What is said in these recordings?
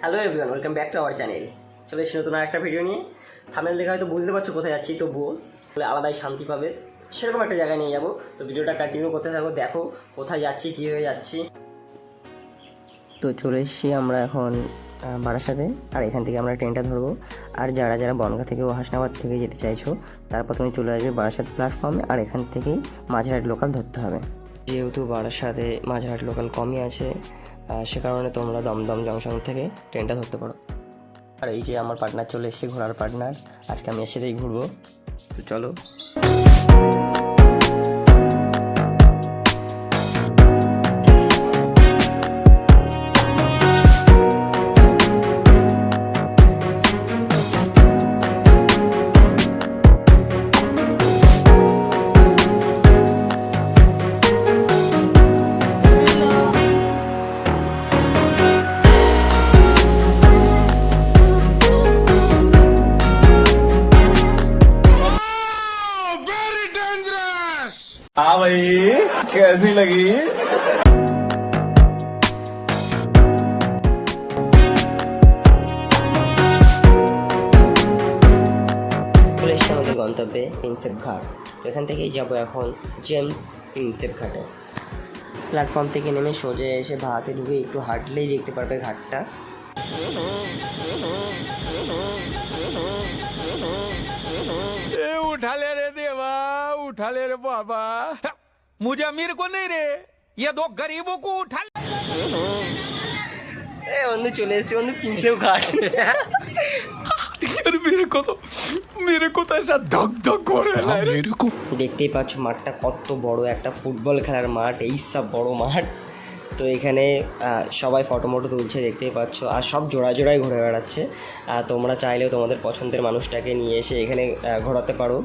Hello everyone, welcome back to our channel. চলে এসেছি নতুন একটা ভিডিও নিয়ে। থাম্বনেল দেখে হয়তো বুঝতে পারছো কোথায় যাচ্ছি, তবুও আলাদাই শান্তি পাবে সেরকম একটা জায়গায় নিয়ে যাবো। তো ভিডিওটা কন্টিনিউ করতে থাকো, দেখো কোথায় যাচ্ছি, কী হয়ে যাচ্ছি। তো চলে এসেছি আমরা এখন বারাসাতে, আর এখান থেকে আমরা ট্রেনটা ধরবো। আর যারা যারা বনগাঁ থেকে ও হাসনাবাদ থেকে যেতে চাইছো তারা প্রথমে চলে আসবে বারাসাত প্ল্যাটফর্মে, আর এখান থেকেই মাঝেরহাট লোকাল ধরতে হবে। যেহেতু বারাসাতে মাঝেরহাট লোকাল কমই আছে, সে কারণে তোমরা দমদম জংশন থেকে ট্রেনটা ধরতে পারো। আর এই যে আমার পার্টনার চলে এসেছে, ঘোরার পার্টনার। আজকে আমি এর সাথেই ঘুরবো, তো চলো। हाँ भाई, कैसी लगी? চলে এসেছি আমাদের গন্তব্যে প্রিন্সেপ ঘাট। তো এখান থেকেই যাবো এখন জেমস প্রিন্সেপ ঘাটে। প্ল্যাটফর্ম থেকে নেমে সোজা এসে ভাতে ঢুকে একটু হাঁটলেই দেখতে পারবে ঘাটটা। उठा ले रे देवा, उठा ले रे बाबा। मुझे मेरे को नहीं रे, ये दो गरीबों को उठा ले। অন্য চলে এসেছি, অন্য প্রিন্সেপ ঘাট। यार मेरे को तो ऐसा धक धक हो रहा है मेरे को। দেখতেই পাচ্ছ মাঠটা কত বড়, একটা ফুটবল খেলার মাঠ, এই সব বড় মাঠ। তো এখানে সবাই ফটো মটো তুলছে দেখতেই পাচ্ছ, আর সব জোড়ায় জোড়ায় ঘুরে বেড়াচ্ছে। তোমরা চাইলেও তোমাদের পছন্দের মানুষটাকে নিয়ে এসে এখানে ঘোরাতে পারো।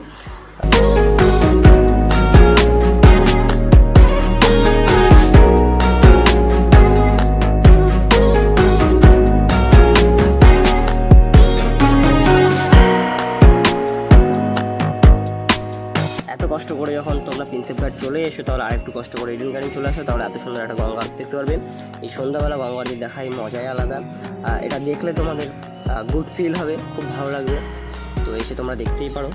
এত কষ্ট করে যখন তোমরা প্রিন্সেপ ঘাট চলে এসো, তাহলে আরেকটু কষ্ট করে ইডেন গার্ডেন চলে আসো, তাহলে এত সুন্দর একটা গঙ্গা আরতি দেখতে পারবে। এই সন্ধ্যাবেলা গঙ্গা আরতি দেখাই মজাই আলাদা। এটা দেখলে তোমাদের গুড ফিল হবে, খুব ভালো লাগবে। তো এসে তোমরা দেখতেই পারো।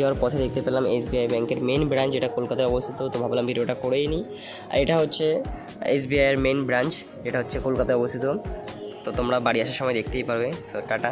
যাওয়ার পথে দেখতে পেলাম SBI ব্যাংকের মেন ব্রাঞ্চ, যেটা কলকাতায় অবস্থিত। তো ভাবলাম ভিডিওটা করেই নিই। আর এটা হচ্ছে SBI এর মেন ব্রাঞ্চ, যেটা হচ্ছে কলকাতায় অবস্থিত। তো তোমরা বাড়ি আসার সময় দেখতেই পারবে। So tata.